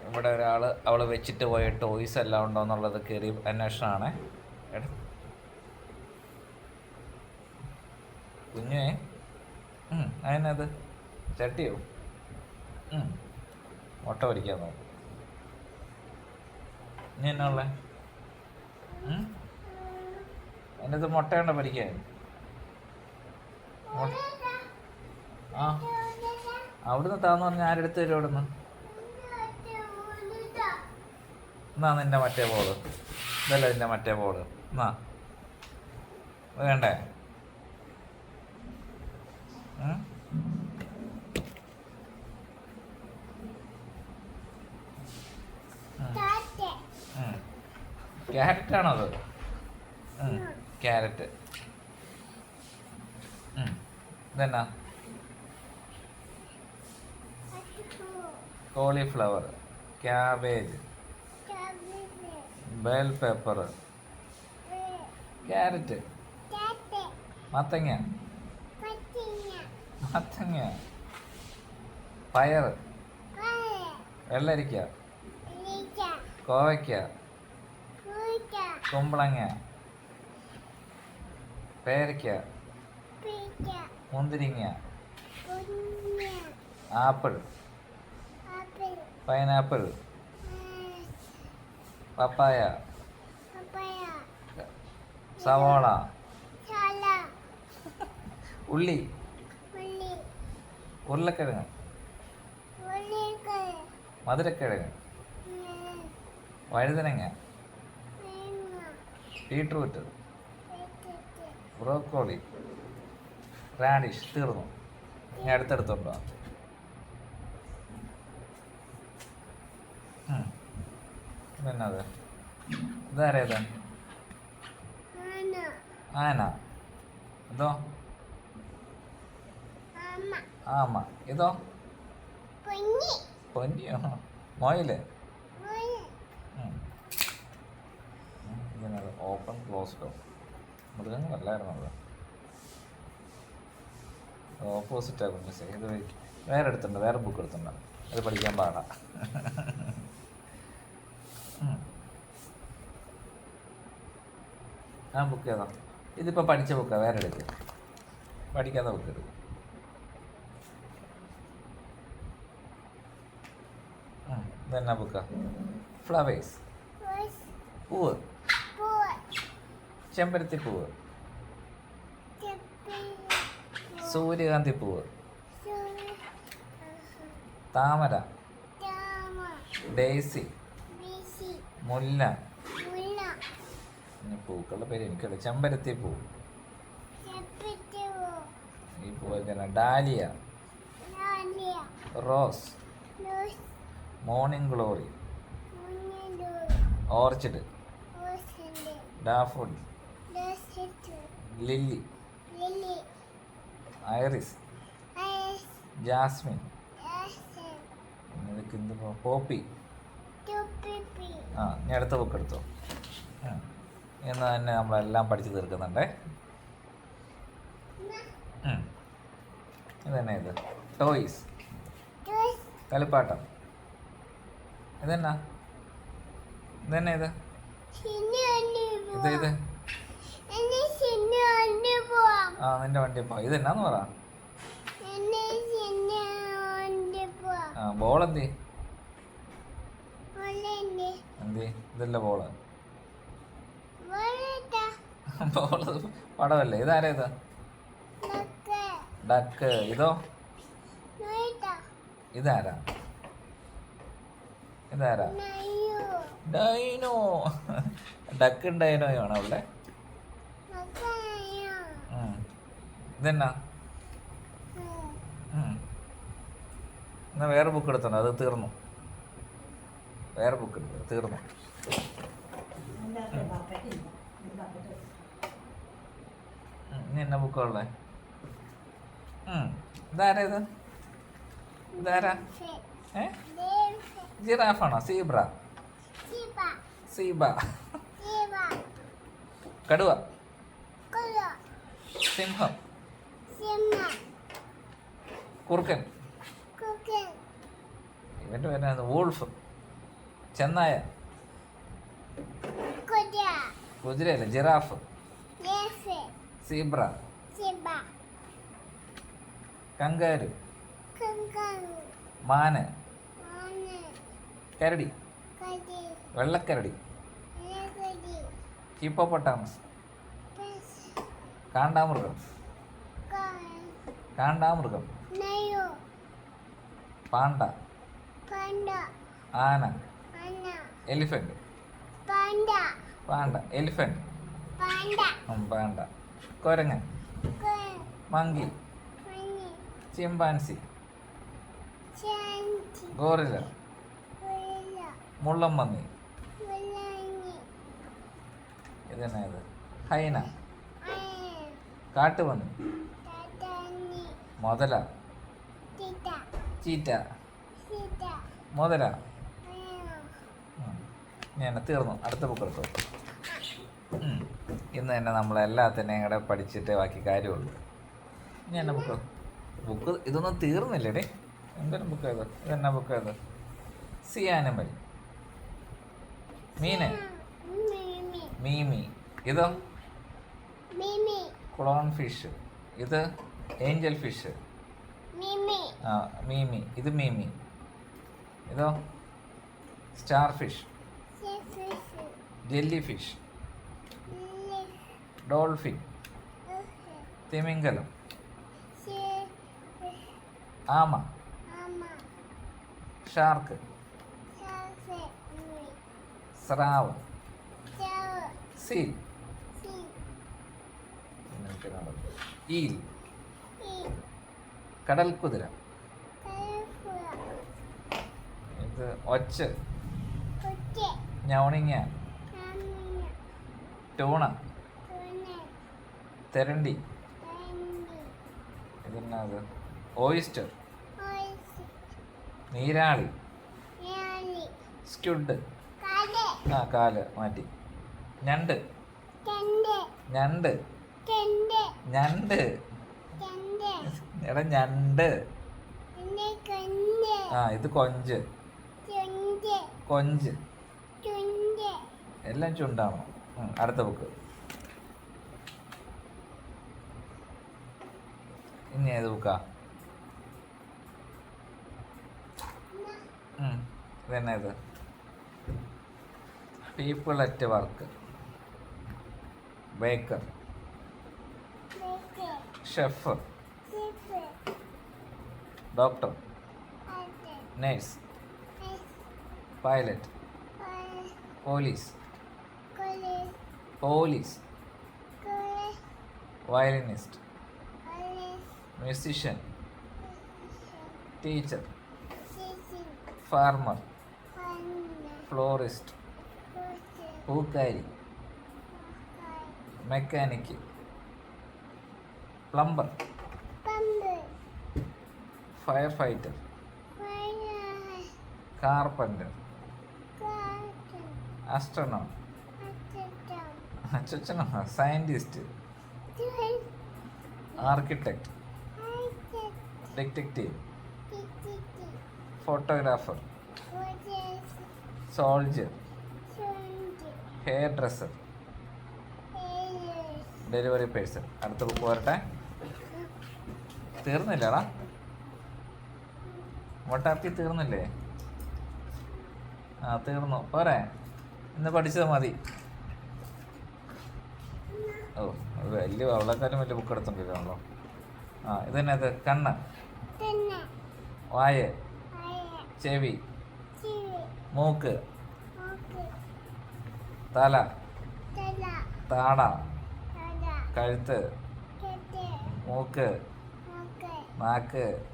ഇവിടെ ഒരാൾ അവൾ വെച്ചിട്ട് പോയ ടോയ്സ് എല്ലാം ഉണ്ടോ എന്നുള്ളത് കയറി അന്വേഷണമാണ്. കുഞ്ഞേ അതിനത് ചട്ടിയോ മുട്ട പൊരിക്കാൻ നോക്കും. ഇനി എന്നാ ഉള്ളേ? അതിനകത്ത് മുട്ടയുണ്ടോ പൊരിക്കാൻ? ആ അവിടുന്ന് താന്ന് പറഞ്ഞാൽ ആരെടുത്ത് തരും അവിടുന്ന്? എന്നാ നിന്റെ മറ്റേ ബോള് ഇതല്ല നിന്റെ മറ്റേ ബോള് എന്നാ വേണ്ടേ? ക്യാരറ്റാണോ അത്? ക്യാരറ്റ്. ഇതെന്നാ? Cauliflower, cabbage, bell pepper, carrot, മത്തങ്ങ, പയർ, വെള്ളരിക്ക, കോവയ്ക്ക, കുമ്പളങ്ങ, പേരയ്ക്ക, മുന്തിരിങ്ങ, ആപ്പിൾ, പൈനാപ്പിൾ, പപ്പായ, സവാള, ഉള്ളി, ഉരുളക്കിഴങ്ങ്, മധുരക്കിഴങ്ങ്, വഴുതനങ്ങ, ബീട്രൂട്ട്, ബ്രോക്കോളി, റാഡിഷ്. തീർന്നു. ഞാൻ അടുത്തടുത്തുണ്ടോ? പിന്നത് ഇതാരേത്? ആന. ഇതോ? ആമ. ഇതോ? പൊന്നിയോ? മൊയില്. ഇതിനത് ഓപ്പൺ ക്ലോസ്ഡോ. മൃഗങ്ങളല്ലായിരുന്നു അത്. ഓപ്പോസിറ്റാ കുഞ്ഞ്. ഇത് വേറെ എടുത്തുണ്ട്, വേറെ ബുക്ക് എടുത്തുണ്ട്. അത് പഠിക്കാൻ പാടാ. ആ ബുക്ക് ഏതാ? ഇതിപ്പോൾ പഠിച്ച ബുക്കാ, വേറെ എടുക്കുക. പഠിക്കാത്ത ബുക്ക് എടുക്കും. ഇതെന്നാ ബുക്കാ? ഫ്ലവേഴ്സ്. പൂവ്, ചെമ്പരത്തി പൂവ്, സൂര്യകാന്തി പൂവ്, താമര, ഡെയ്സി, മുല്ല. പൂക്കളുടെ പേര് എനിക്കറിയാം. ചെമ്പരത്തി പൂ. ഈ പൂവൊക്കെ dahlia, rose, morning glory, orchid, daffodil, lily, iris, jasmine, poppy. ആ ഞാൻ അടുത്ത ബുക്ക് എടുത്തോ. എന്ന് തന്നെ നമ്മളെല്ലാം പഠിച്ച് തീർക്കുന്നുണ്ടേ. ഇതന്നെ ഇത് ടോയ്സ്, കളിപ്പാട്ടം. ഇതെന്നാ? ഇതന്നെ ഇത് ഇത് ഇത് ആ നിന്റെ വണ്ടി പോ. ഇതെന്നാന്ന് പറ. ആ ബോളെന്തി? എന്തി? ഇതല്ല ബോള്. ബോള് പടമല്ലേ. ഇതാരാ? ഇത് ഡക്ക്. ഇതോ? ഇതാരാ? ഇതാരാ? ഡൈനോ. ഡക്കും ഡൈനോയും ആണോ അവിടെ? ഇതെന്നാ? എന്നാ വേറെ ബുക്ക് എടുത്തോ. അത് തീർന്നു. വേറെ ബുക്ക് എടുത്തു. തീർന്നു. ഇനി എന്നാ ബുക്കുള്ളേ? ഇതാരാ? ഇത് ഇതാരാ? ജിറാഫാണോ? സീബ്ര. സീബ. കടുവ, സിംഹം, കുറുക്കൻ. ഇവന്റെ പേരാണ് വോൾഫ്. ചെന്നായ. കുതിരയല്ല, ജിറാഫ്. സീബ്ര. കങ്കാരു. മാന്. കരടി. വെള്ളക്കരടി. ഹിപ്പോപ്പൊട്ടാമസ്. കാണ്ടാമൃഗം. കാണ്ടാമൃഗം. പാണ്ട. ആന. എലിഫന്റ്. പാണ്ട. എലിഫന്റ്. പാണ്ട. കുരങ്ങൻ. മങ്കി. ചിമ്പാൻസി. ഗോറില്ല. മുള്ളംപന്നി. ഇതെന്നാ ഇത്? ഹൈന. കാട്ടുപന്നി. മുതല. ചീറ്റ. മുതല. ഞാൻ തീർന്നു. അടുത്ത ബുക്ക് എടുത്തു. ഇന്ന് തന്നെ നമ്മളെല്ലാത്തിനെയും കൂടെ പഠിച്ചിട്ട് ബാക്കി കാര്യമുള്ളൂ. ഇനി എന്നാ ബുക്ക് ഇതൊന്നും തീർന്നില്ലേ? എന്തൊരു ബുക്ക് ഏത്? ഇതെന്നാ ബുക്ക് ഏത്? Sea animal. മീന്. മീമി. ഇതോ? Clown fish. ഇത് ഏഞ്ചൽ ഫിഷ്. ആ, മീമി. ഇത് മീമി. ഇതോ? Star fish. Jelly fish. Dolphin. തിമിംഗലം. ആമ. ഷാർക്ക്. സ്രാവ്. സീൽ. ഈൽ. കടൽക്കുതിര. ഇത് ഒച്ച്. ഞവണിങ്ങ. ടൂണ. തെരണ്ടി. ഇതെന്നാ അത്? ഓയിസ്റ്റർ. നീരാളി. സ്ക്യുഡ്. ആ, കാല് മാറ്റി. ഞണ്ട്. ഞണ്ട്. ഞണ്ട്. എടാ, ഞണ്ട്. ആ, ഇത് കൊഞ്ച്. കൊഞ്ച്. എല്ലാം ചുണ്ടാണോ? അടുത്ത ബുക്ക്. ഇനി ഏത് ബുക്കാ? ഇതെന്നാ ഇത്? People at work. Baker. Chef. Doctor. Nurse. Pilot. Police. Police. Violinist. Musician. Teacher. Farmer. Florist. പൂക്കാരി. Mechanic. Plumber. Fire fighter. Carpenter. Astronaut. Scientist. Architect. Detective. Photographer. Soldier. Hair dresser. Delivery person. അടുത്ത book വരട്ടെ. തീർന്നില്ലടാ? മൊട്ടാപ്പി തീർന്നില്ലേ? ആ, തീർന്നു. പോരെ? ഇന്ന് പഠിച്ചത് മതി. ഓ, വലിയ അവളെക്കാരും വലിയ ബുക്ക് എടുത്തോണ്ടിരിക്കണല്ലോ. ആ, ഇതന്നെ. ഇത് കണ്ണ്. വായ. ചെവി. മൂക്ക്. തല. താട. കഴുത്ത്. മൂക്ക്. നാക്ക്.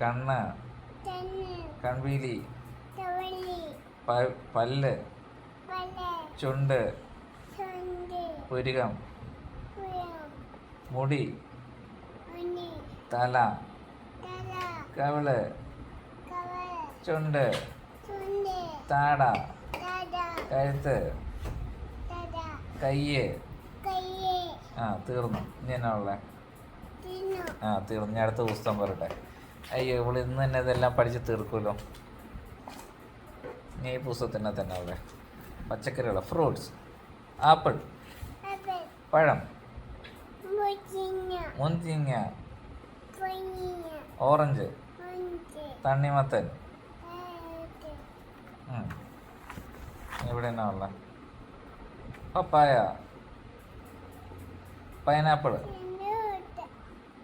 കണ്ണ്. കൺവീലി. പല്ല്. ചുണ്ട്. പുരികം. മുടി. തല. കവിള്. ചുണ്ട്. താട. കഴുത്ത്. കയ്യ്. ആ, തീർന്നു. ഇനി എന്നാ ഉള്ളേ? ആ, തീർന്നു. ഞാൻ അടുത്ത പുസ്തകം പറയട്ടെ. അയ്യോ, ഇവള് ഇന്ന് തന്നെ ഇതെല്ലാം പഠിച്ച് തീർക്കുമല്ലോ. നീ ഈ പുസ്തകത്തിനെ തന്നെ അവിടെ പച്ചക്കറികൾ ഫ്രൂട്ട്സ് ആപ്പിൾ പഴം മുന്തിരിങ്ങ ഓറഞ്ച് തണ്ണിമത്തൻ ഇവിടെ എന്നാ ഉള്ള പപ്പായ പൈനാപ്പിൾ